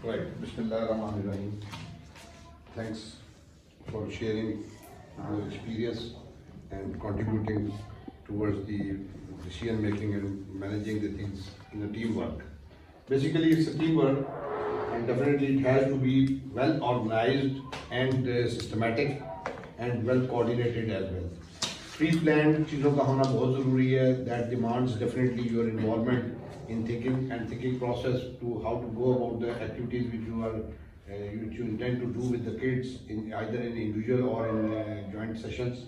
Right. Bismillahirrahmanirrahim. Thanks for sharing your experience and contributing towards the decision making and managing the things in a teamwork. Basically, it's a teamwork, and definitely it has to be well organized and systematic and well coordinated as well. Pre-planned चीज़ों का होना बहुत ज़रूरी है. That demands definitely your involvement in thinking process to how to go about the activities which you intend to do with the kids in either in individual or in joint sessions.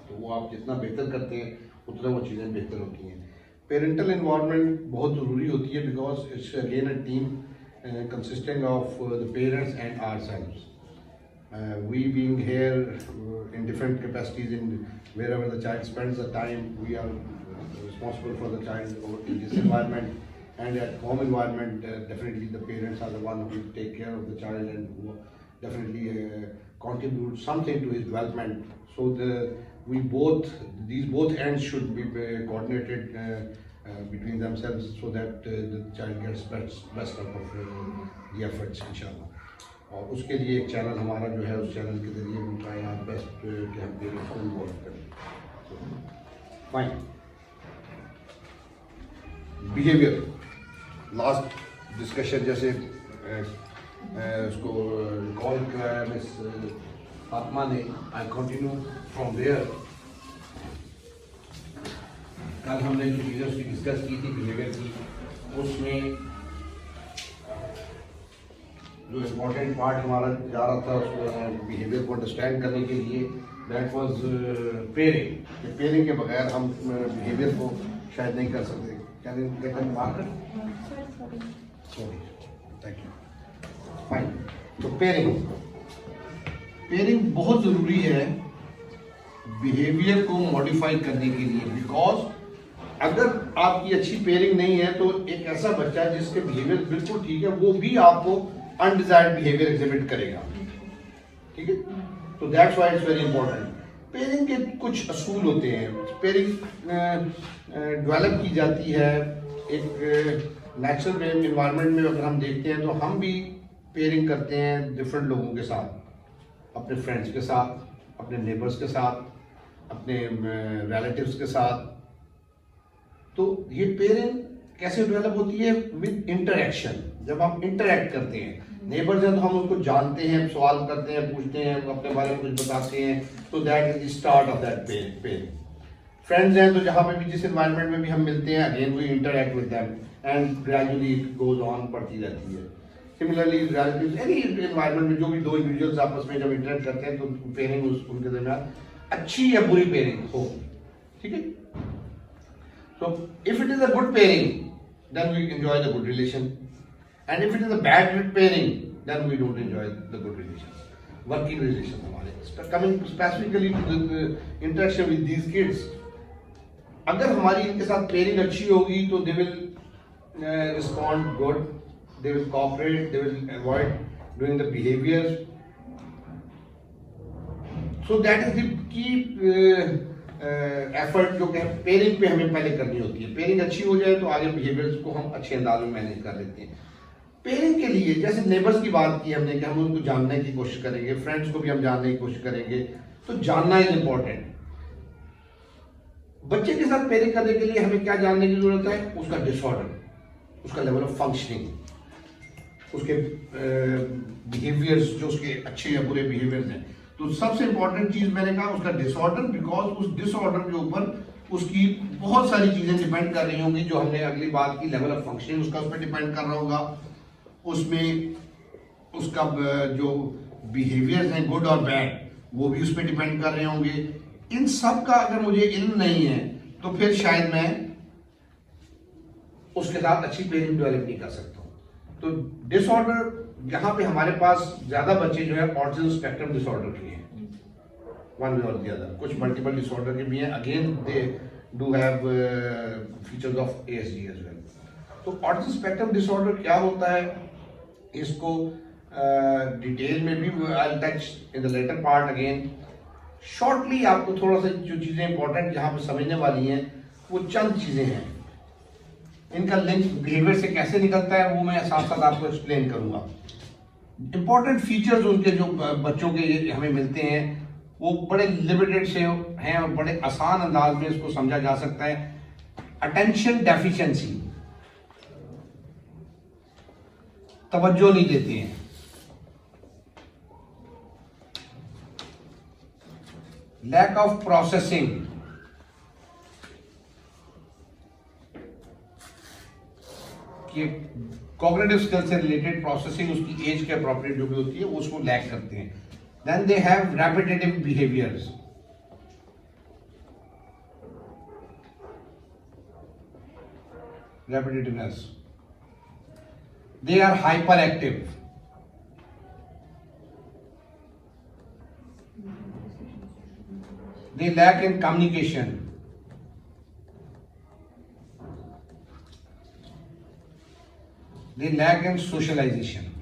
तो वो आप जितना बेहतर करते हैं उतना वो चीज़ें बेहतर होती हैं. Parental involvement बहुत ज़रूरी होती है because it's again a team consisting of the parents and ourselves. We being here in different capacities in wherever the child spends the time, we are responsible for the child in this environment, and at home environment definitely the parents are the one who take care of the child and who definitely contribute something to his development. So these both ends should be coordinated between themselves so that the child gets best out of the efforts inshallah. और उसके लिए एक channel हमारा जो है उस channel के जरिए हम ट्राई आवर बेस्ट कि हम पेरेंट्स को इन्वॉल्व करें. फाइन. बिहेवियर लास्ट डिस्कशन जैसे उसको कॉल कराया मिस फातिमा ने. I continue from there. कल हमने जो चीज़ें उसकी डिस्कस की थी बिहेवियर की, उसमें जो इम्पोर्टेंट पार्ट हमारा जा रहा था उसको बिहेवियर को अंडरस्टैंड करने के लिए, दैट वाज पेयरिंग. पेयरिंग के बगैर हम बिहेवियर को शायद नहीं कर सकते. Can marker sorry thank you. Fine. तो पेयरिंग बहुत ज़रूरी है बिहेवियर को मॉडिफाई करने के लिए, बिकॉज अगर आपकी अच्छी पेयरिंग नहीं है तो एक ऐसा बच्चा जिसके बिहेवियर बिल्कुल ठीक है वो भी आपको अनडिजायर्ड बिहेवियर एग्जिबिट करेगा. ठीक है. तो that's why it's very important. Pairing के कुछ असूल होते हैं. पेयरिंग डेवलप की जाती है एक नेचुरल एनवायरनमेंट में. अगर हम देखते हैं तो हम भी पेयरिंग करते हैं डिफरेंट लोगों के साथ, अपने फ्रेंड्स के साथ, अपने नेबर्स के साथ, अपने रिलेटिव्स के साथ. तो ये पेयरिंग कैसे डेवलप होती है? With interaction. जब हम इंटरेक्ट करते हैं, नेबर्स हैं तो हम उनको जानते हैं, सवाल करते हैं, पूछते हैं, अपने बारे में कुछ बताते हैं. तो that is the start of that pairing. Friends हैं तो जहाँ पे भी जिस एनवायरनमेंट में भी हम मिलते हैं, again we interact with them and gradually it goes on, बढ़ती रहती है. सिमिलरली रिलेटिव्स, एनी एनवायरनमेंट में जो भी दो इंडिविजुअल्स आपस में जब इंटरेक्ट करते हैं तो पेयरिंग उनके दरमियान अच्छी या बुरी पेयरिंग हो. ठीक है. So if it is a good pairing, then we enjoy the good relation, and if it is a bad pairing, then we don't enjoy the good relations, working relations हमारे. Coming specifically to the interaction with these kids, अगर हमारी इनके साथ pairing अच्छी होगी तो they will respond good, they will cooperate, they will avoid doing the behaviors. So that is the key effort जो कि पेयरिंग पे हमें पहले करनी होती है. पेयरिंग अच्छी हो जाए तो आगे बिहेवियर्स को हम अच्छे अंदाज में मैनेज कर लेते हैं. पेयरिंग के लिए जैसे नेबर्स की बात की हमने कि हम उनको जानने की कोशिश करेंगे, फ्रेंड्स को भी हम जानने की कोशिश करेंगे. तो जानना इज इम्पोर्टेंट. बच्चे के साथ पेयरिंग करने के लिए हमें क्या जानने की जरूरत है? उसका डिसऑर्डर, उसका लेवल ऑफ फंक्शनिंग, उसके बिहेवियर्स जो उसके अच्छे या बुरे बिहेवियर्स हैं. तो सबसे इंपॉर्टेंट चीज मैंने कहा उसका डिसऑर्डर, बिकॉज उस डिसऑर्डर के ऊपर उसकी बहुत सारी चीजें डिपेंड कर रही होंगी. जो हमने अगली बात की लेवल ऑफ फंक्शनिंग, उसका उस पर डिपेंड कर रहा होगा. उसमें उसका जो बिहेवियर्स हैं गुड और बैड वो भी उस पर डिपेंड कर रहे होंगे. इन सब का अगर मुझे इल्म नहीं है तो फिर शायद मैं उसके साथ अच्छी पेयरिंग डेवलप नहीं कर सकता हूँ. तो डिसऑर्डर, यहाँ पे हमारे पास ज्यादा बच्चे जो है ऑटिज्म स्पेक्ट्रम डिसऑर्डर के हैं, वन वे और द अदर. कुछ मल्टीपल डिसऑर्डर के भी हैं. Again they do have features of ASD as well. तो ऑटिज्म स्पेक्ट्रम डिसऑर्डर क्या होता है इसको डिटेल में भी I touch in the later part. Again shortly आपको थोड़ा सा जो चीजें इंपॉर्टेंट यहाँ पे समझने वाली हैं वो चंद चीजें हैं. इनका लिंक बिहेवियर से कैसे निकलता है वो मैं साथ साथ आपको एक्सप्लेन करूंगा। इंपॉर्टेंट फीचर्स उनके जो बच्चों के ये हमें मिलते हैं वो बड़े लिमिटेड से हैं और बड़े आसान अंदाज में इसको समझा जा सकता है। अटेंशन डेफिशिएंसी, तवज्जो नहीं देते हैं, लैक ऑफ प्रोसेसिंग, कि कॉग्निटिव स्किल से रिलेटेड प्रोसेसिंग उसकी एज के अप्रोप्रिएट जो भी होती है वो उसको लैक करते हैं। Then they have repetitive behaviours, repetitiveness, they are hyperactive, they lack in communication, they lack in socialization.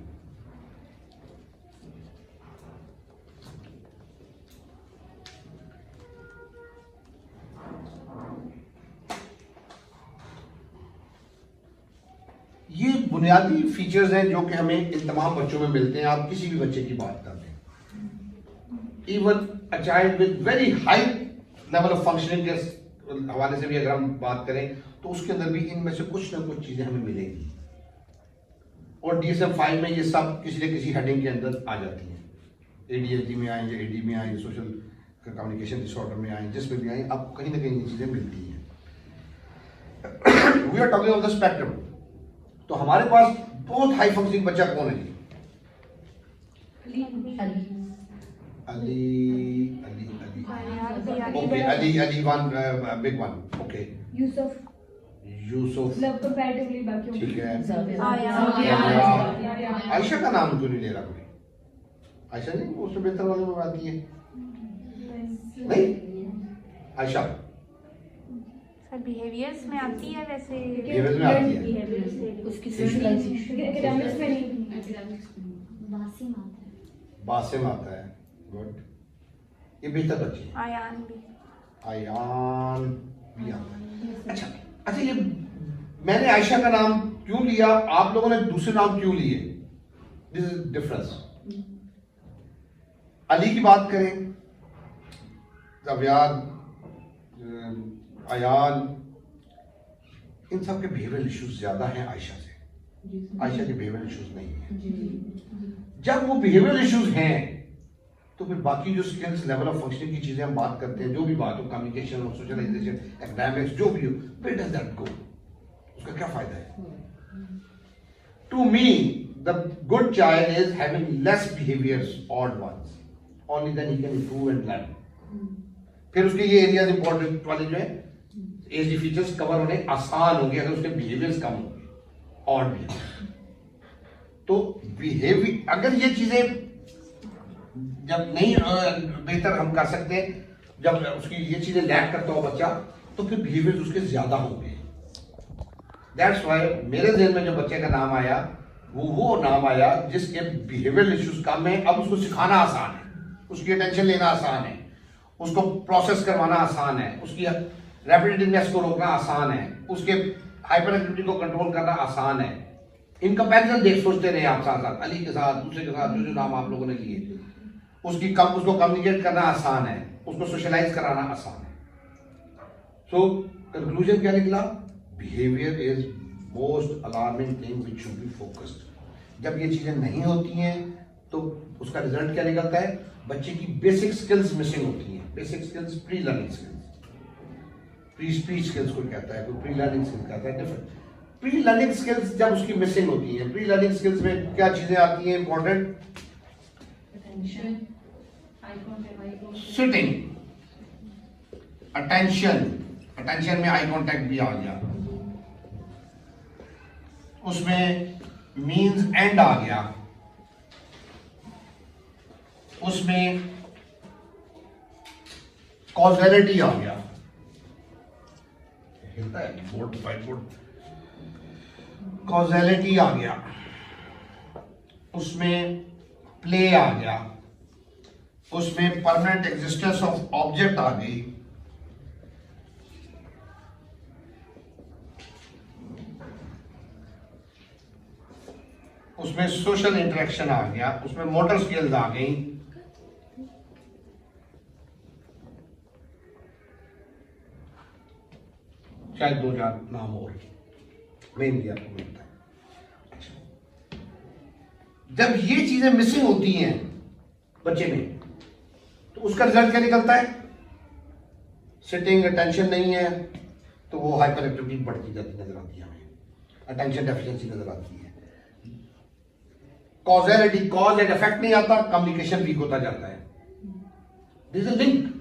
ये बुनियादी फीचर्स हैं जो कि हमें इन तमाम बच्चों में मिलते हैं। आप किसी भी बच्चे की बात कर लें, even a child with very high level of functioning के हवाले से भी अगर हम बात करें तो उसके अंदर भी इनमें से कुछ ना कुछ चीजें हमें मिलेंगी। और DSM-5 में ये सब किसी न किसी हेडिंग के अंदर आ जाती हैं। ADHD में आए या AD में आए, सोशल कम्युनिकेशन डिसऑर्डर में आए, जिसमें भी आए, आपको कहीं ना कहीं ये चीजें मिलती हैं। We are talking of the spectrum. तो हमारे पास बहुत हाई फंक्शनिंग बच्चा कौन है? Ali Ali Ali okay, Ali one big one, okay. Yusuf ठीक है। आयशा का नाम क्यों नहीं ले रहा कोई? आयशा नहीं, उससे बेहतर वाले में आती है नहीं? आयशा बिहेवियर्स में आती है, वैसे बिहेवियर्स में आती है, उसकी सोशलाइजेशन एकेडमिक्स में नहीं। बासिम आता है, गुड। ये बेहतर बच्चे हैं। आयान भी आता है। अच्छा अच्छा, ये मैंने आयशा का नाम क्यों लिया, आप लोगों ने दूसरे नाम क्यों लिए? This is difference. अली की बात करें, अव्याद, अयान, इन सब के बिहेवियरल इश्यूज ज्यादा हैं आयशा से। आयशा के बिहेवियरल इश्यूज नहीं है। जब वो बिहेवियरल इश्यूज हैं तो फिर बाकी जो स्किल्स, लेवल ऑफ फंक्शनिंग की चीजें हम बात करते हैं, जो भी बात हो, कम्युनिकेशन हो, सोशलाइजेशन, एकेडमिक्स, जो भी हो, वेयर डज दैट गो? उसका क्या फायदा है? To me the good child is having less behaviours, odd ones, only then he can improve and learn. फिर उसके ये एरियाज इंपॉर्टेंट वाले जो है एजी फीचर्स कवर होने आसान होंगे अगर उसके बिहेवियर्स कम होंगे, ऑड बिहेवियर। तो बिहेवियर, अगर ये चीजें जब नहीं बेहतर हम कर सकते, जब उसकी ये चीजें लैक करता हो बच्चा, तो फिर बिहेवियर उसके ज्यादा होंगे। दैट्स व्हाई मेरे ज़हन में जो बच्चे का नाम आया वो नाम आया जिसके बिहेवियरल इश्यूज कम है। अब उसको सिखाना आसान है, उसकी अटेंशन लेना आसान है, उसको प्रोसेस करवाना आसान है, उसकी रेपिटेटिवनेस को रोकना आसान है, उसके हाइपर एक्टिविटी को कंट्रोल करना आसान है। इन कंपैरिजन देख सोचते रहे आप साथ साथ, अली के साथ, दूसरे के साथ, जो नाम आप लोगों ने लिए, उसको कम्युनिकेट करना आसान है, उसको सोशलाइज कराना आसान है। सो कंक्लूजन क्या निकला? Behaviour is most alarming thing which should be focused. जब ये चीजें नहीं होती हैं तो उसका रिजल्ट क्या निकलता है? बच्चे की बेसिक स्किल्स मिसिंग होती हैं। Basic skills, pre learning skills, pre speech skills को कहता है, कोई प्री लर्निंग स्किल्स कहता है, डिफरेंट। प्री लर्निंग स्किल्स जब उसकी मिसिंग होती हैं, प्री लर्निंग स्किल्स में क्या चीजें आती हैं इंपॉर्टेंट? सिटिंग, अटेंशन, अटेंशन में आई कांटेक्ट भी आ गया, उसमें मीन्स एंड आ गया, उसमें कॉजैलिटी आ गया, हिलता है बोर्ड, व्हाइट बोर्ड, कॉजैलिटी आ गया, उसमें प्ले आ गया, उसमें परमानेंट एग्जिस्टेंस ऑफ ऑब्जेक्ट आ गई, उसमें सोशल इंटरेक्शन आ गया, उसमें मोटर स्किल्स आ गई, शायद 2000 नाम और मेनली आपको मिलता है। अच्छा, जब ये चीजें मिसिंग होती हैं बच्चे में तो उसका रिजल्ट क्या निकलता है? सिटिंग अटेंशन नहीं है तो वो हाइपर एक्टिविटी बढ़ती जाती नजर आती है, हमें अटेंशन डेफिशिएंसी नजर आती है। कॉजेलिटी, कॉज एंड इफेक्ट नहीं आता, कम्युनिकेशन वीक होता जाता है। This is link,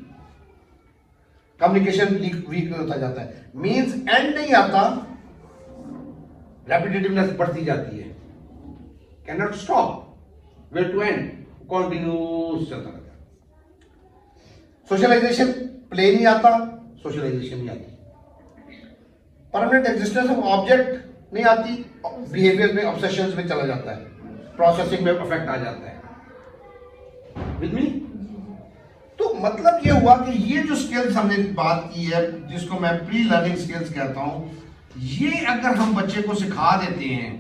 communication weak होता जाता है, मींस एंड नहीं आता, रेपिटेटिवनेस बढ़ती जाती है, can not stop, where to end, continuous चलता रहता है। सोशलाइजेशन, प्ले नहीं आता, सोशलाइजेशन नहीं आती, परमानेंट एग्जिस्टेंस ऑफ ऑब्जेक्ट नहीं आती, बिहेवियर में ऑब्सेशंस में चला जाता है, प्रोसेसिंग में इफेक्ट आ जाता है। With me? तो मतलब ये हुआ कि ये जो स्किल्स हमने बात की है, जिसको मैं प्री लर्निंग स्किल्स कहता हूं, ये अगर हम बच्चे को सिखा देते हैं,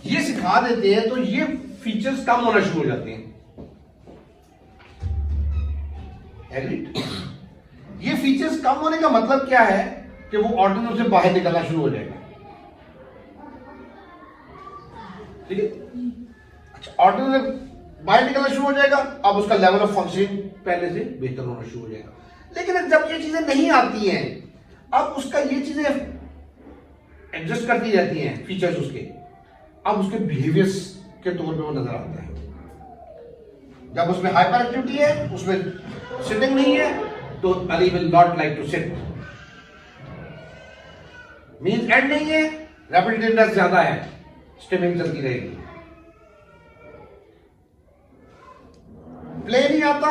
ये सिखा देते हैं तो ये फीचर्स कम होना शुरू हो जाते हैं। एग्रीड? ये फीचर्स कम होने का मतलब क्या है कि वो ऑर्डिनरी से बाहर निकलना शुरू हो जाएगा। ठीक है? अच्छा, ऑर्डिनरी से बाहर निकलना शुरू हो जाएगा, अब उसका लेवल ऑफ फंक्शनिंग पहले से बेहतर होना शुरू हो जाएगा। लेकिन जब ये चीजें नहीं आती हैं, अब उसका ये चीजें एडजस्ट करती रहती हैं, फीचर्स उसके, अब उसके बिहेवियर्स के तौर पे वो नजर आता है। जब उसमें हाइपर एक्टिविटी है, उसमें सिटिंग नहीं है, तो Ali will not like to sit, means end नहीं है, रेपिटेटिवनेस ज्यादा है, स्टिमिंग चलती रहेगी। प्ले नहीं आता,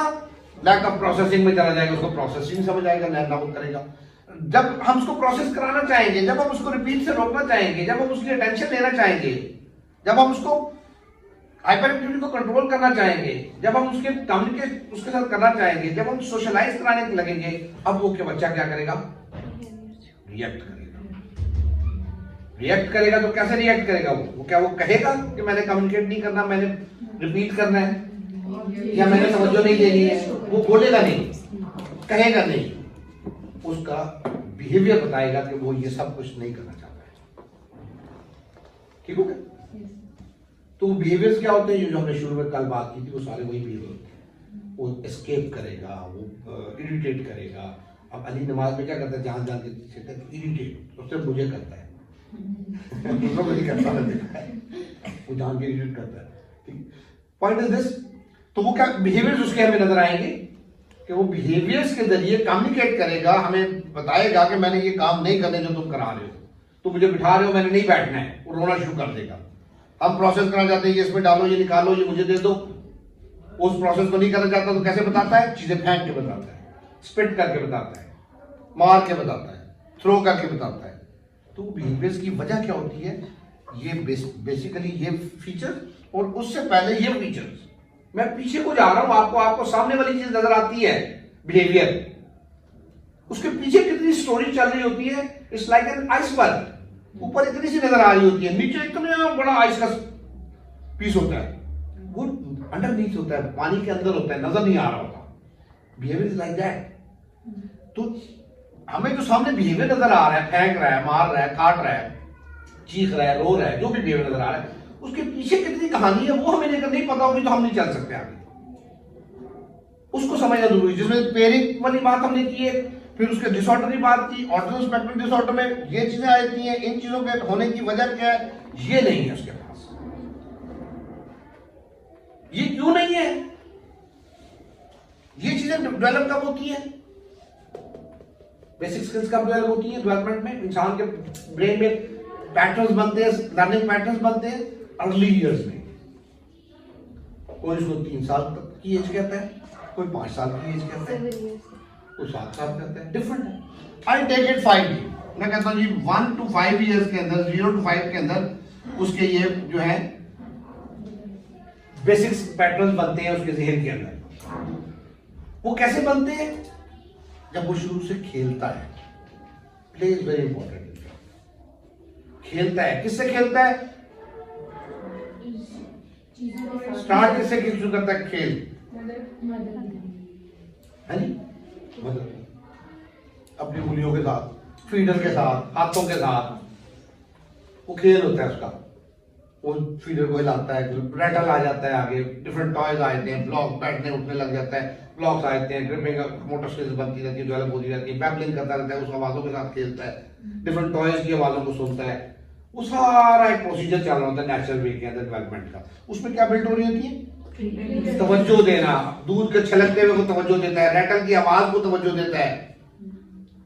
लैक ऑफ प्रोसेसिंग में चला जाएगा, उसको प्रोसेसिंग समझ आएगा, ना वो करेगा। जब हम उसको प्रोसेस कराना चाहेंगे, जब हम उसको रिपीट से रोकना चाहेंगे, जब हम उसकी अटेंशन लेना चाहेंगे, जब हम उसको हाइपर एक्टिविटी को कंट्रोल करना चाहेंगे, जब हम उसके कम्युनिकेट उसके साथ करना चाहेंगे, जब हम सोशलाइज कराने लगेंगे, अब वो क्या बच्चा क्या करेगा? रिएक्ट करेगा। रिएक्ट करेगा तो कैसे रिएक्ट करेगा? वो क्या वो कहेगा कि मैंने कम्युनिकेट नहीं करना, मैंने रिपीट करना है, या मैंने तवज्जो नहीं देनी है? वो बोलेगा नहीं, कहेगा नहीं, उसका बिहेवियर बताएगा कि वो ये सब कुछ नहीं करना चाहता है। ठीक हो गया? तो बिहेवियर्स क्या होते हैं? जो हमने शुरू में कल बात की थी, वो सारे वही बिहेवियर होते हैं। वो एस्केप करेगा, वो इरिटेट करेगा। अब अली नमाज में क्या करता है? जान जान के इरिटेट, उससे मुझे करता है, दूसरों को नहीं करता, देखा है, वो जान के इरिटेट करता है। पॉइंट इज दिस, तो वो क्या बिहेवियर्स उसके हमें नजर आएंगे कि वो बिहेवियर्स के जरिए कम्युनिकेट करेगा, हमें बताएगा कि मैंने ये काम नहीं करने जो तुम करा रहे हो, तुम मुझे बिठा रहे हो, मैंने नहीं बैठना है, वो रोना शुरू कर देगा। हम प्रोसेस करना चाहते हैं, ये इसमें डालो, ये निकालो, ये मुझे दे दो, उस प्रोसेस को नहीं करना चाहता तो कैसे बताता है? चीजें फेंक के बताता है, स्पिट करके बताता है, मार के बताता है, थ्रो करके बताता है। तो बिहेवियर्स की वजह क्या होती है? ये बेसिकली ये फीचर, और उससे पहले ये फीचर्स। मैं पीछे को जा रहा हूं, आपको सामने वाली चीज नजर आती है, बिहेवियर, उसके पीछे कितनी स्टोरी चल रही होती है। इट्स लाइक एन आइसबर्ग, ऊपर इतनी सी नजर आ रही होती है, नीचे इतना बड़ा आइस का पीस होता है, वो अंडरनीथ होता है, पानी के अंदर होता है, नजर नहीं आ रहा होता। Behaviour is like that. तो हमें जो सामने बिहेवियर नजर आ रहा है, फेंक रहा है, मार रहा है, काट रहा है, चीख रहा है, रो रहा है, जो भी बिहेवियर नजर आ रहा है, उसके पीछे कितनी कहानी है वो हमें लेकर नहीं पता होगी तो हम नहीं चल सकते आगे। उसको समझना जरूरी है। जिसमें पेयरिंग वाली बात हमने की है, फिर उसके डिसऑर्डर की बात की, ऑटिज्म स्पेक्ट्रम डिसऑर्डर में ये चीजें आती हैं, इन चीजों के होने की वजह क्या है? ये नहीं है उसके पास। ये क्यों नहीं है? ये चीजें डेवलप कब होती है? बेसिक स्किल्स कब डेवलप होती है डेवलपमेंट में? इंसान के ब्रेन में पैटर्न्स बनते हैं, लर्निंग पैटर्न्स बनते हैं अर्ली ईयर्स में। कोई इसको 3 साल तक की एज कहता है, कोई 5 साल की एज कहता है, कोई 7 साल कहता है, डिफरेंट है। आई टेक इट 5 ईयर, मैं कहता हूं जी 1 to 5 ईयर्स के अंदर, 0 to 5 के अंदर उसके ये जो है बेसिक्स पैटर्न्स बनते हैं उसके जहन के अंदर। वो कैसे बनते हैं? जब वो शुरू से खेलता है। Play is very important. खेलता है, किससे खेलता है? स्टार्ट किससे शुरू करता है? खेल है नी? मतलब अपनी उंगलियों के साथ, फीडर के साथ, हाथों के साथ, वो खेल होता है उसका। वो फीडर को हिलाता है, रेटल आ जाता है, आगे डिफरेंट टॉयज आ जाते हैं, ब्लॉक बैठने उठने लग जाता है, ब्लॉक्स आ जाते हैं, ग्रिपिंग मोटर स्किल्स बनती रहती है, डेवलप होती रहती है, बैबलिंग करता रहता है, उस आवाजों के साथ खेलता है, डिफरेंट टॉयज की आवाजों को सुनता है। वो सारा एक प्रोसीजर चल रहा होता है नेचुरल वे के अंदर डेवलपमेंट का। उसमें क्या बिल्ड हो रही होती है? तवज्जो देना, दूध के छलकते हुए को तवज्जो देता है, रेटल की आवाज को तवज्जो देता है,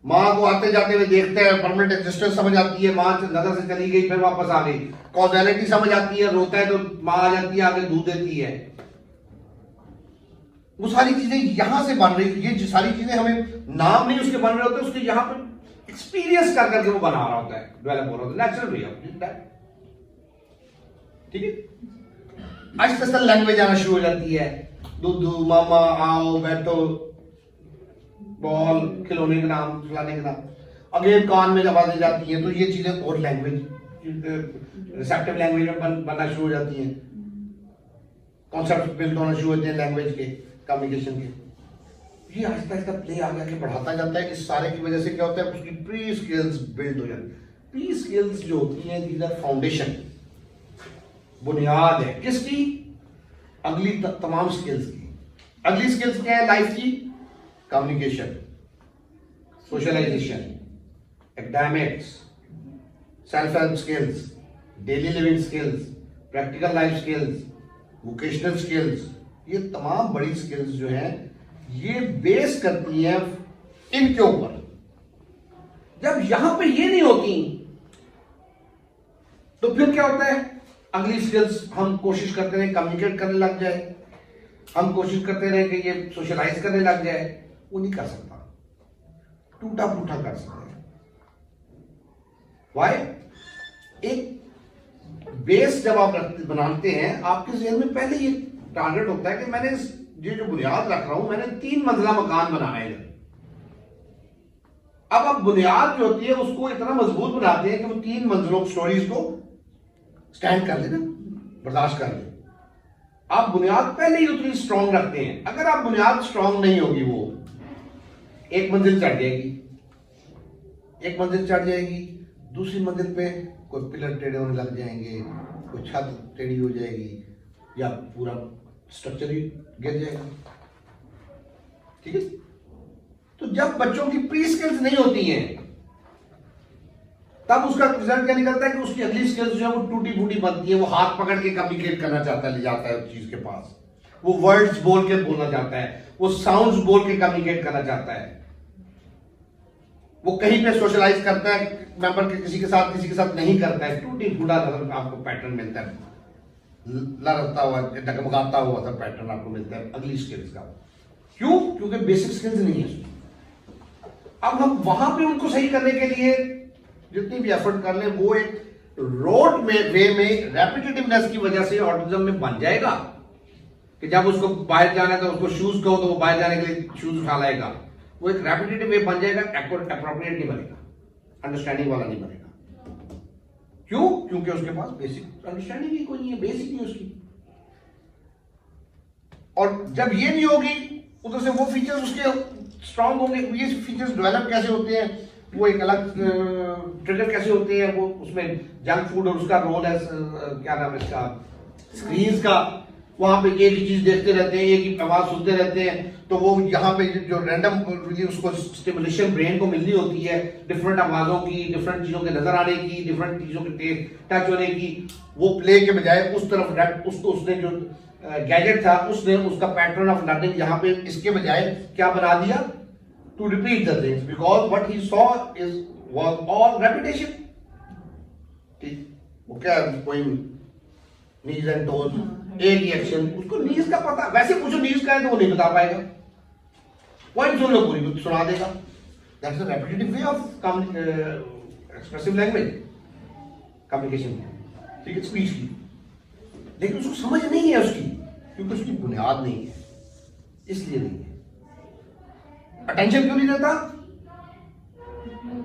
माँ को आते जाते हुए देखते हैं, परमानेंट एग्जिस्टेंस समझ आती है, माँ नजर से चली गई फिर वापस आ गई, कॉजैलिटी समझ आती है, रोता है तो माँ आ जाती है, आगे दूध देती है। वो सारी चीजें यहां से बन रही, ये सारी चीजें हमें नाम नहीं उसके बन रहे होते, उसके यहां पे एक्सपीरियंस कर करके वो बना रहा होता है, डेवलप हो रहा होता है, नेचुरल वे ऑफ ठीक है। आहिस्ता आहिस्ता लैंग्वेज आना शुरू हो जाती है, दूधू, मामा, आओ, बैठो, बॉल, खिलौने के नाम, खिलाने के नाम, अगेन कान में आवाजें जाती हैं, तो ये चीजें और लैंग्वेज रिसेप्टिव लैंग्वेज में बनना शुरू हो जाती हैं, कॉन्सेप्ट बिल्ड होना शुरू होते हैं लैंग्वेज के, कम्युनिकेशन के। ये आहिस्ता आहिस्ता प्ले आगे आगे बढ़ाता जाता है। इस सारे की वजह से क्या होता है, उसकी प्री स्किल्स बिल्ड हो जाती है। प्री स्किल्स जो होती हैं, दीज आर फाउंडेशन, बुनियाद है किसकी? अगली तमाम स्किल्स की। अगली स्किल्स क्या है लाइफ की? Communication, socialisation, academics, self help skills, daily living skills, practical life skills, vocational skills. ये तमाम बड़ी स्किल्स जो हैं, ये बेस करती हैं इनके ऊपर। जब यहां पे ये नहीं होती तो फिर क्या होता है? अगली स्किल्स हम कोशिश करते रहे कम्युनिकेट करने लग जाए, हम कोशिश करते रहे कि ये सोशलाइज करने लग जाए, वो नहीं कर सकता, टूटा फूटा कर सकता है। वाई? एक बेस जब आप बनाते हैं, आपके जहन में पहले ये टारगेट होता है कि मैंने ये जो बुनियाद रख रहा हूं, मैंने 3 मंजिला मकान बनाना है। अब आप बुनियाद जो होती है उसको इतना मजबूत बनाते हैं कि वो 3 मंजिलों स्टोरीज को स्टैंड कर लेना, बर्दाश्त कर ले। आप बुनियाद पहले ही उतनी स्ट्रांग रखते हैं। अगर आप बुनियाद स्ट्रांग नहीं होगी, वो एक मंजिल चढ़ जाएगी, एक मंजिल चढ़ जाएगी, दूसरी मंजिल पे कोई पिलर टेढ़े होने लग जाएंगे, कोई छत टेढ़ी हो जाएगी, या पूरा स्ट्रक्चर ही गिर जाएगा। ठीक है। तो जब बच्चों की प्री स्किल्स नहीं होती हैं, तब उसका रिजल्ट क्या निकलता है कि उसकी अगली स्किल्स जो है वो टूटी फूटी बनती है। वो हाथ पकड़ के कम्युनिकेट करना चाहता है, ले जाता है उस चीज के पास, वो वर्ड्स बोल के बोलना चाहता है, वो साउंड्स बोल के कम्युनिकेट करना चाहता है, वो कहीं पे सोशलाइज करता है मेंबर के किसी के साथ नहीं करता है। टूटी फूटा आपको पैटर्न मिलता है, लड़ता हुआ, डगमगाता हुआ सा पैटर्न आपको मिलता है अगली स्किल्स का। क्यों? क्योंकि बेसिक स्किल्स नहीं है। अब हम वहां पे उनको सही करने के लिए जितनी भी एफर्ट कर ले, वो एक रोड में वे में रेपिटेटिवनेस की वजह से ऑटिज्म में बन जाएगा कि जब उसको बाहर जाना है तो उसको शूज कहो तो वो बाहर जाने के लिए शूज उठा लाएगा। वो एक रेपिटेटिव वे बन जाएगा, एप्रोप्रिएट नहीं बनेगा, अंडरस्टैंडिंग वाला नहीं बनेगा। क्यों? क्योंकि उसके पास बेसिक अंडरस्टैंडिंग ही कोई नहीं है, बेसिक नहीं उसकी। और जब ये नहीं होगी, उधर से वो फीचर्स उसके स्ट्रांग होंगे। ये फीचर्स डेवलप कैसे होते हैं, वो एक अलग ट्रिगर कैसे होते हैं, वो उसमें जंक फूड और उसका रोल है, क्या नाम है इसका, स्क्रीन का। वहां पे एक ही चीज देखते रहते हैं, एक ही आवाज सुनते रहते हैं, तो वो यहाँ पे जो रैंडम उसको स्टिमुलेशन ब्रेन को मिलनी होती है, डिफरेंट आवाजों की, डिफरेंट चीजों के नजर आने की, डिफरेंट चीजों के टच होने की, वो प्ले के बजाय उस तरफ उसको उसने जो गैजेट था उसने उसका पैटर्न ऑफ लर्निंग यहाँ पे इसके बजाय क्या बना दिया, to repeat the things, because what he saw is was all repetition. ठीक, वो क्या कोई नीज एंड टोज, एक ही एक्शन, उसको नीज का पता, वैसे पूछो नीज का है तो वो नहीं बता पाएगा, पॉइंट सुन लो पूरी सुना देगा। That's a repetitive way of expressive language, communication, ठीक है, स्पीच की। लेकिन उसको समझ नहीं है उसकी, क्योंकि उसकी बुनियाद नहीं है, इसलिए नहीं है। अटेंशन क्यों नहीं देता?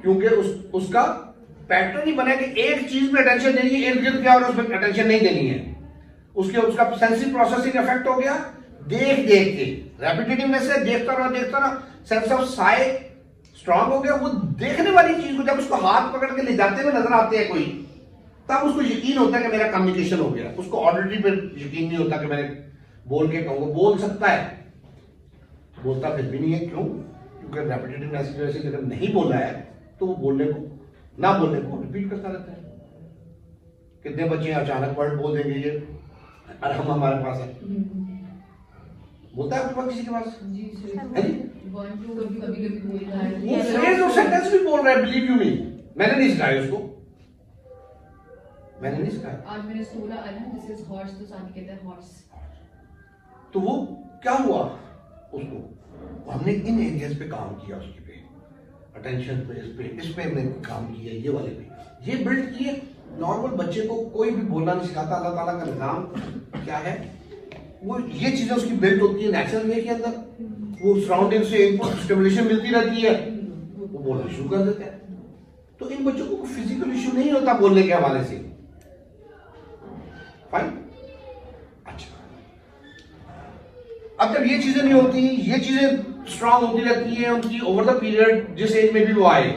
क्योंकि उसका पैटर्न ही बना कि एक चीज पे अटेंशन देनी है, इर्द गिर्द क्या और उसमें अटेंशन नहीं देनी है। उसका सेंसरी प्रोसेसिंग इफेक्ट हो गया, देख देख के रेपिटेटिवनेस है, देखता रहा सेंस ऑफ साइट स्ट्रांग हो गया। वो देखने वाली चीज को जब उसको हाथ पकड़ के ले जाते हुए नजर आते हैं कोई, तब उसको यकीन होता है कि मेरा कम्युनिकेशन हो गया। उसको ऑडिटरी पे यकीन नहीं होता कि मैंने बोल के कहूंगा। बोल सकता है, बोलता फिर भी नहीं है। क्यों? क्योंकि रेपिटेटिवनेस की वजह से अगर नहीं बोला है तो वो बोलने को ना बोलने को रिपीट करता रहता है। कितने बच्चे अचानक वर्ड बोल देंगे ये अरे हम हमारे पास है, बोलता है आपके पास किसी के पास है जी? वो फ्रेज और सेंटेंस भी बोल रहा है, बिलीव यू मी। मैंने नहीं सिखाया उसको, मैंने नहीं सिखाया। आज मैंने बोला दिस इज हॉर्स, तो साथ कहता है हॉर्स। तो वो क्या हुआ उसको, हमने इन एरियाज पे काम किया, उसके पे अटेंशन पे इस पे हमने काम किया, ये वाले पे ये बिल्ड किए। नॉर्मल बच्चे को कोई भी बोलना नहीं सिखाता। अल्लाह ताला का निजाम क्या है, वो ये चीजें उसकी बिल्ड होती है नेचुरल वे के अंदर। वो सराउंडिंग से इनपुट स्टिमुलेशन मिलती रहती है, वो बोलना शुरू कर देते हैं। तो इन बच्चों को फिजिकल इश्यू नहीं होता बोलने के हवाले से। फाइन, अच्छा। अब जब ये चीजें नहीं होती, ये चीजें स्ट्रांग होती रहती हैं उनकी ओवर द पीरियड, जिस एज में भी वो आए।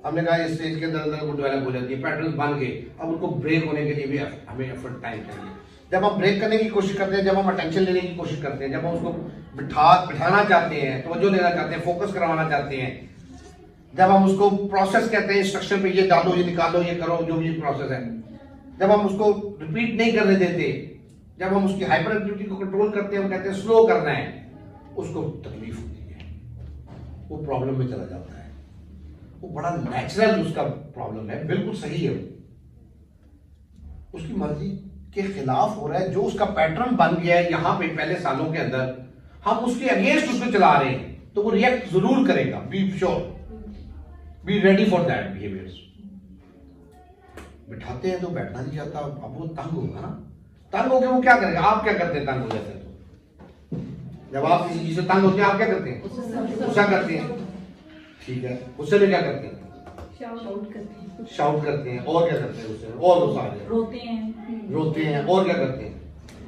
हमने कहा इस स्टेज के अंदर वो डेवलप हो जाती है, पैटर्न बन गए। अब उनको ब्रेक होने के लिए भी हमें एफर्ट टाइम चाहिए। जब हम ब्रेक करने की कोशिश करते हैं, जब हम अटेंशन लेने की कोशिश करते हैं, जब हम उसको बिठाना चाहते हैं, तवज्जो देना चाहते हैं, फोकस करवाना चाहते हैं, जब हम उसको प्रोसेस कहते हैं, इंस्ट्रक्शन पे ये डालो, ये निकालो, ये करो, जो भी प्रोसेस है, जब हम उसको रिपीट नहीं करने देते, जब हम उसकी हाइपर एक्टिविटी को कंट्रोल करते हैं, हम कहते हैं स्लो करना है, उसको तकलीफ होती है, वो प्रॉब्लम में चला जाता है। वो बड़ा नेचुरल उसका प्रॉब्लम है, बिल्कुल सही है। उसकी मर्जी के खिलाफ हो रहा है। जो उसका पैटर्न बन गया है यहाँ पे पहले सालों के अंदर, हम उसके अगेंस्ट उसको चला रहे हैं, तो वो रिएक्ट जरूर करेगा। Be sure, be ready for that behaviours. बिठाते हैं तो बैठना नहीं चाहता, अब वो तंग होगा ना। तंग होकर वो क्या करेगा? आप क्या करते हैं तंग हो जाते हैं तो? जब आप किसी चीज से तंग होते हैं आप क्या करते हैं? गुस्सा करते हैं, ठीक है। गुस्से में क्या करते हैं? शाउट करते हैं। और क्या करते हैं? गुस्से में और गुस्सा आ जाए, रोते हैं। और क्या करते हैं?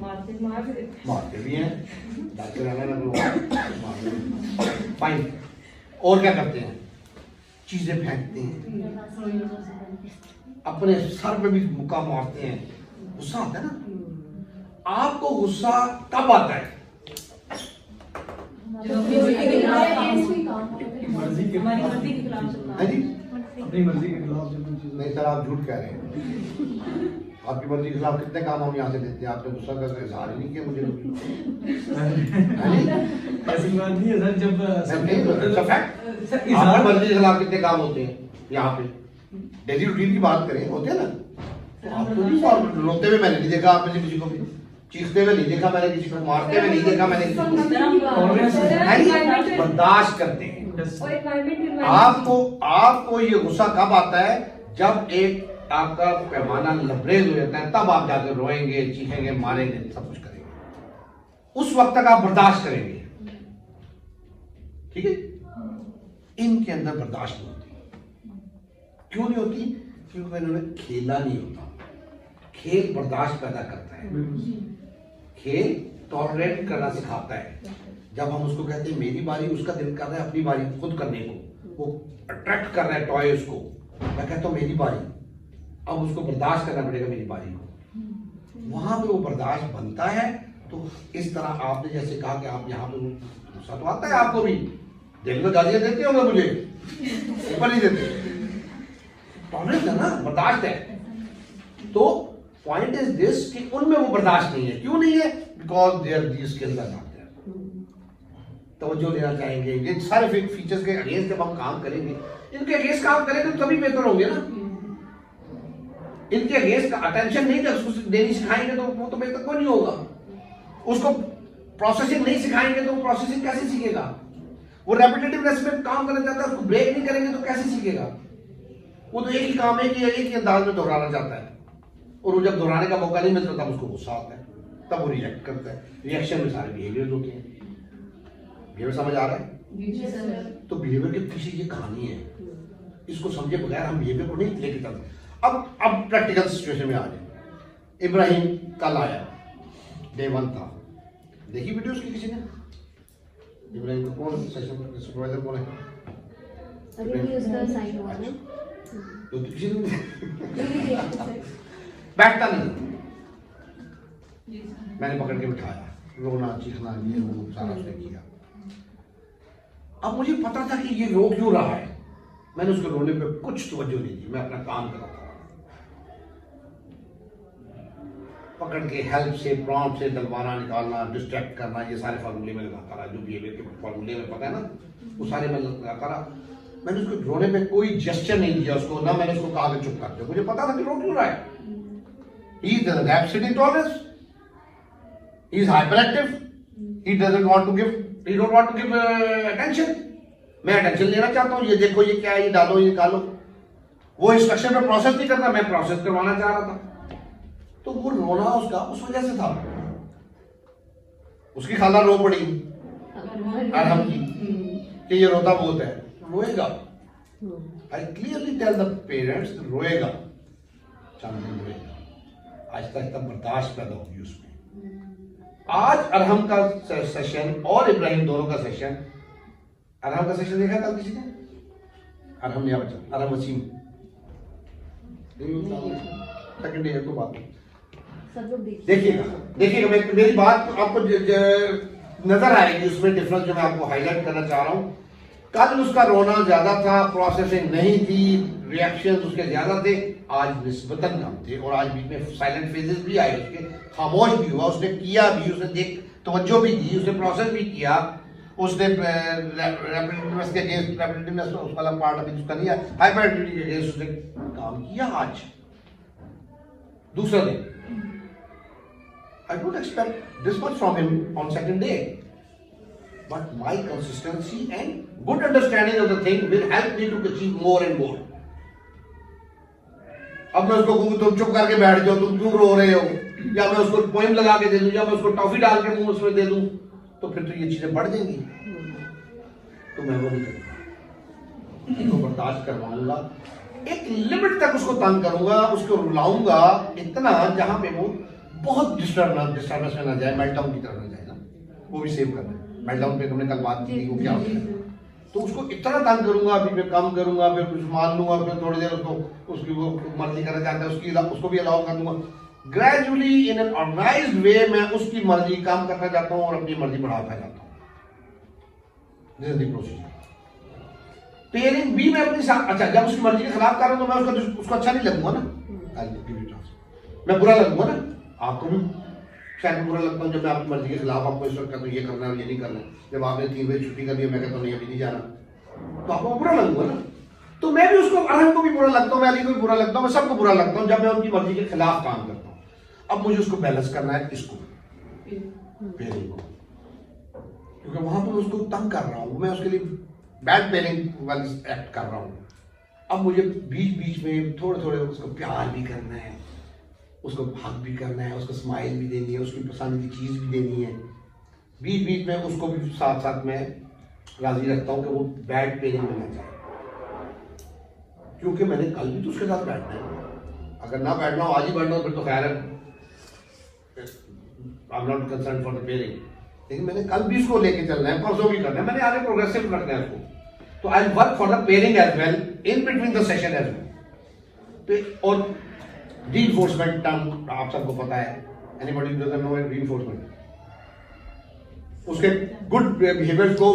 मारते भी हैं, डरते रहना ना। फाइन। और क्या करते हैं? चीजें फेंकते हैं, अपने सर पे भी मुक्का मारते हैं। गुस्सा आता है ना। आपको गुस्सा कब आता है? अपनी मर्जी के खिलाफ जब उन चीजों नहीं सर, आप झूठ कह रहे हैं। आपकी मर्जी के खिलाफ कितने काम हम यहाँ से देते हैं? आपने गुस्सा का इजहार ही नहीं किया मुझे। ऐसी बात नहीं है सर। जब आपकी मर्जी के खिलाफ कितने काम होते हैं यहाँ पे? डेली रूटीन की बात करें, होते हैं ना। तो आप तो नहीं, रोते हुए मैंने नहीं देखा आप में से किसी को भी, चीखते हुए नहीं देखा मैंने किसी को, मारते हुए नहीं देखा मैंने किसी को। बर्दाश्त करते हैं। आपको ये गुस्सा कब आता है? जब एक आपका पैमाना लबरेज हो जाता है, तब आप जाकर रोएंगे, चीखेंगे, मारेंगे, सब कुछ करेंगे। उस वक्त तक आप बर्दाश्त करेंगे, ठीक है। इनके अंदर बर्दाश्त नहीं होती। क्यों नहीं होती? क्योंकि इन्होंने खेला नहीं होता। खेल बर्दाश्त पैदा करता है, खेल टॉलरेट करना सिखाता है। जब हम उसको कहते हैं मेरी बारी, उसका दिल कर रहा है अपनी बारी खुद करने को, वो अट्रैक्ट कर रहा है टॉय उसको, मैं कहता हूँ मेरी बारी, अब उसको बर्दाश्त करना पड़ेगा मेरी बारी को। वहां पे वो बर्दाश्त बनता है। तो इस तरह आपने जैसे कहा कि आप यहाँ पे गुस्सा तो आता है आपको भी, दिल में गालियां देते होंगे मुझे, ऊपर नहीं देते, टॉलरेंस है ना, बर्दाश्त है। तो पॉइंट इज दिस कि उनमें वो बर्दाश्त नहीं है। क्यों नहीं है? Because there these skills are not there. तवज्जो लेना चाहेंगे, ये सारे फीचर्स के अगेंस्ट जब हम काम करेंगे, इनके अगेंस्ट काम करेंगे तो तभी बेहतर होंगे ना। इनके अगेंस्ट का अटेंशन नहीं देनी सिखाएंगे तो वो तो बेहतर कोई नहीं होगा। उसको प्रोसेसिंग नहीं सिखाएंगे तो वो प्रोसेसिंग कैसे सीखेगा? वो रेपिटेटिवनेस में काम करना चाहता है, उसको ब्रेक नहीं करेंगे तो कैसे सीखेगा? वो तो एक ही काम है कि एक ही अंदाज में दोहराना चाहता है, और वो जब दोहराने का मौका नहीं मिलता तब उसको गुस्सा आता है, तब वो रिएक्ट करता है। रिएक्शन में सारे बिहेवियर्स होते हैं। बिहेवियर समझ आ रहा है? तो बिहेवियर के पीछे ये कहानी है। इसको समझे बगैर हम बिहेवियर को नहीं लेके चलते। अब प्रैक्टिकल सिचुएशन में आ जाए। इब्राहिम कल आया, डे 1 था, देखी वीडियो उसकी किसी ने? इब्राहिम को कौन सेशन सुपरवाइजर कौन है? अभी भी उसका साइन हुआ ना। तो किसी ने बैठता नहीं, जी सर। मैंने पकड़ के बिठाया, रोना चीखना ये वो सारा उसने किया। अब मुझे पता था कि ये रो क्यों रहा है, मैंने उसके रोने पे कुछ तवज्जो नहीं दी, मैं अपना काम कर रहा था। पकड़ के हेल्प से प्रॉम्प्ट से डलवाना निकालना डिस्ट्रैक्ट करना ये सारे फार्मूले में लगाता रहा, जो बिहेवियर के फार्मूले में पता है ना वो सारे मैं लगाता रहा। मैंने उसको रोने पे कोई जेस्चर नहीं दिया उसको, ना मैंने उसको कहा कि चुप कर दो, मुझे पता था कि रो क्यों रहा है। He doesn't have sitting tolerance. He is hyperactive. He don't want to give attention. मैं अटेंशन लेना चाहता हूँ, ये देखो ये क्या है, ये डालो ये निकालो। वो इंस्ट्रक्शन पे प्रोसेस नहीं करता, मैं प्रोसेस करवाना चाह रहा था। तो वो रोना उसका उस वजह से था। उसकी खाला रो पड़ी अरहम की कि ये रोता बहुत है, रोएगा। I clearly tell the parents रोएगा, चांदनी रोएगा। आहिस्ता आहिस्ता बर्दाश्त पैदा होगी उसमें। आज अरहम का सेशन और इब्राहिम दोनों का सेशन, अरहम का सेशन देखा कल किसी ने? अरहम नहीं बचा, अरहम वसीम सेकंड डे तो बात सब लोग देखिएगा मेरी बात आपको नजर आएगी उसमें डिफरेंस जो मैं आपको हाईलाइट करना चाह रहा हूं। कल उसका रोना ज्यादा था, प्रोसेसिंग नहीं थी, रिएक्शन उसके ज्यादा थे, आज निस्बतन कम थे। और आज बीच में साइलेंट फेजेस भी आए उसके, खामोश भी हुआ, उसने किया भी, उसने देख तवज्जो भी दी, उसने प्रोसेस भी किया, उसने रेपिटेटिवनेस के अगेंस्ट, रेपिटेटिवनेस वाला पार्ट अभी उसका नहीं है, हाइपरएक्टिविटी के अगेंस्ट उसने काम किया। आज दूसरा दिन I don't expect this much from him on second day, but my consistency and good understanding of the thing will help me to achieve more and more. अब मैं उसको कहूँ तुम चुप करके बैठ जाओ, तुम क्यों रो रहे हो, या मैं उसको पोएम लगा के दे दूं, या मैं उसको टॉफी डाल के मुंह उसमें दे दूं, तो फिर तो ये चीजें बढ़ जाएंगी। तो मैं वो नहीं करूँगा, इसको बर्दाश्त करवाऊंगा, एक लिमिट तक उसको तंग करूंगा, उसको रुलाऊंगा इतना जहां पे वो बहुत डिस्टर्बेंस में ना जाए, मेल्टडाउन की तरफ ना जाए ना, वो भी सेव करना है। मेल्टडाउन पे हमने कल बात की वो क्या होता है, तो उसको इतना तंग करूंगा, अभी मैं कम करूंगा, फिर कुछ मान लूंगा, फिर थोड़ी देर उसको उसकी वो मर्जी करना चाहता है उसको भी अलाउ कर दूंगा। ग्रेजुअली इन एन ऑर्गेनाइज्ड वे मैं उसकी मर्जी कम करना चाहता हूँ और अपनी मर्जी बढ़ाता जाता हूँ। This is the procedure. Pairing भी मैं अपनी साथ, अच्छा जब उसकी मर्जी के खिलाफ कर रहा हूँ तो मैं उसको अच्छा नहीं लगूंगा ना, मैं बुरा लगूंगा ना, आपको भी शायद बुरा लगता हूँ जब मैं आपकी मर्जी के खिलाफ आपको इस वक्त कहता हूँ ये करना है ये नहीं करना है। जब आपने 3 बजे छुट्टी कर दी मैं कहता हूँ नहीं अभी नहीं जाना, तो आपको बुरा लगूंगा ना। तो मैं भी उसको, अरहम को भी बुरा लगता हूँ, मैं अली को भी बुरा लगता हूँ, मैं सबको बुरा लगता हूँ जब मैं उनकी मर्जी के खिलाफ काम करता हूँ। अब मुझे उसको बैलेंस करना है, इसको पेयरिंग को, क्योंकि वहां पर उसको तंग कर रहा हूँ मैं, उसके लिए बैड पेयरिंग वाली एक्ट कर रहा हूँ। अब मुझे बीच बीच में थोड़े थोड़े उसको प्यार भी करना है, उसको हक भी करना है, उसको स्माइल भी देनी है, उसकी पसंद की चीज़ भी देनी है। बीच बीच में उसको भी साथ साथ में राजी रखता हूँ कि वो बैड पेयरिंग में ना जाए, क्योंकि मैंने कल भी तो उसके साथ बैठना है। अगर ना बैठना हो, आज ही बैठना हो, फिर तो खैर है, I am not concern for the pairing. लेकिन मैंने कल भी उसको लेके चलना है, परसों भी करना है, मैंने आगे प्रोग्रेसिव करना है उसको। तो I work for the pairing as well in between the session as well. और रीइंफोर्समेंट टर्म आप सबको पता है, एनीबॉडी डजंट नो रीइंफोर्समेंट, उसके गुड बिहेवियर को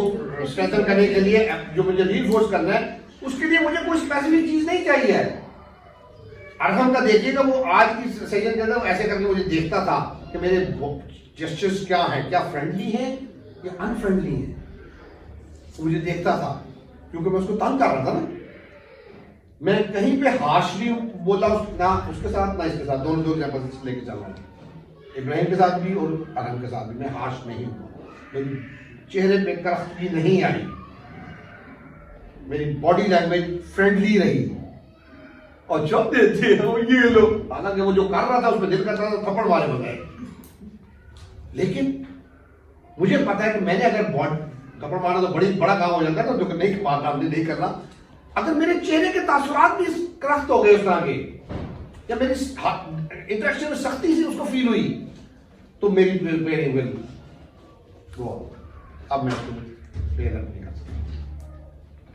स्ट्रेंथन करने के लिए जो मुझे रीइंफोर्स करना है, उसके लिए मुझे कोई स्पेसिफिक चीज नहीं चाहिए है। अरहम का देखिएगा, वो आज की सेशन के अंदर ऐसे करके मुझे देखता था कि मेरे जेस्चर्स क्या हैं, क्या फ्रेंडली हैं या अनफ्रेंडली हैं, मुझे देखता था क्योंकि मैं उसको तंग कर रहा था ना। मैं कहीं पे हार्शली बोला ना उसके साथ ना इसके साथ, दोनों दो एग्जाम्पल लेके चल रहा हूँ, इब्राहिम के साथ भी और अरहम के साथ भी। मैं हार्श नहीं हूँ, मेरी चेहरे पे करख्ती नहीं आई, मेरी बॉडी लैंग्वेज फ्रेंडली रही। और जब देते हो ये लोग, हालांकि वो जो कर रहा था उसमें दिल करता था थप्पड़ मारे बताए, लेकिन मुझे पता है कि मैंने अगर थप्पड़ मारा तो बड़ा काम हो जाता है ना, जो नहीं मारना, हमने नहीं करना। अगर मेरे चेहरे के तासुरात भी क्रफ्ट हो गए उस तरह के, या मेरी इंटरेक्शन में सख्ती से उसको फील हुई, तो मेरी पेयरिंग विल गो आउट। अब मैं उसको पेयर अप नहीं कर सकता,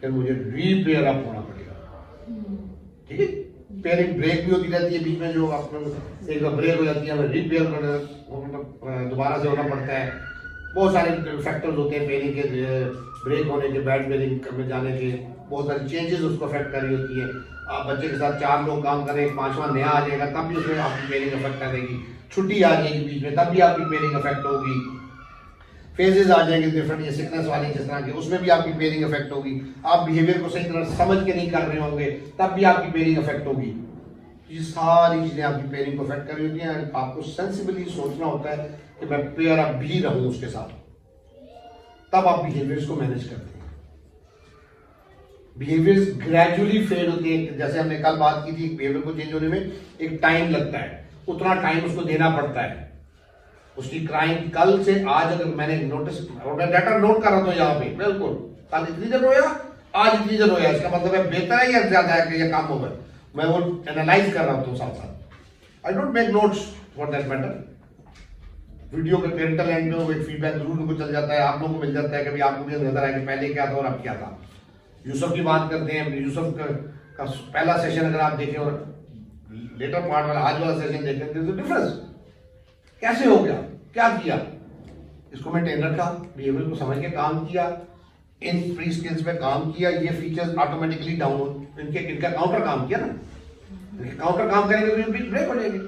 फिर मुझे रीपेयर अप होना पड़ेगा। ठीक है, पेयरिंग ब्रेक भी होती रहती है बीच में, जो आपको एक ब्रेक हो जाती है, हमें रीपेयर करना दोबारा से होना पड़ता है। बहुत सारे फैक्टर्स होते हैं पेयरिंग के, ब्रेक होने के, बैड पेयरिंग में जाने के, बहुत सारी चेंजेस उसको अफेक्ट कर रही होती है। आप बच्चे के साथ 4 लोग काम करें, 5वां नया आ जाएगा, तब भी उसमें आपकी पेयरिंग अफेक्ट करेगी। छुट्टी आ जाएगी बीच में, तब भी आपकी पेयरिंग अफेक्ट होगी। फेजेस आ जाएंगे डिफरेंट, ये सिकनेस वाली जिस तरह के, उसमें भी आपकी पेयरिंग अफेक्ट होगी। आप बिहेवियर को सही तरह समझ के नहीं कर रहे होंगे, तब भी आपकी पेयरिंग अफेक्ट होगी। ये सारी चीजें आपकी पेयरिंग को अफेक्ट कर रही होती हैं। आपको सेंसिबली सोचना होता है कि मैं पेयर अप भी रहूं उसके साथ, तब आप बिहेवियर्स को मैनेज करते हैं। बिहेवियर्स ग्रेजुअली फेड होते हैं, जैसे हमने कल बात की थी, बिहेवियर को चेंज होने में एक टाइम लगता है, उतना टाइम उसको देना पड़ता है। उसकी क्राइम कल से आज, अगर मैंने नोटिस और मैं डाटा नोट कर रहा था यहाँ पे, बिल्कुल कल इतनी देर रोया, आज इतनी देर रोया, इसका मतलब है बेहतर है या ज्यादा है कि ये काम होगा, मैं वो एनालाइज कर रहा हूँ साथ साथ। I don't make notes for that matter. Video के पेरेंटल एंड में वो एक फीडबैक जरूर उनको चल जाता है, आप लोगों को मिल जाता है, कभी आपको भी नजर आए कि पहले क्या था और अब क्या था। यूसुफ की बात करते हैं, यूसुफ का पहला सेशन अगर आप देखें और लेटर पार्ट वाला आज वाला सेशन देखें, तो डिफरेंस कैसे हो गया, क्या किया, इसको मेंटेन रखा, बिहेवियर को समझ के काम किया, इन फ्री स्किल्स पे काम किया, ये फीचर्स ऑटोमेटिकली डाउन, इनका काउंटर काम किया ना, काउंटर काम करेंगे तो ब्रेक हो जाएगी।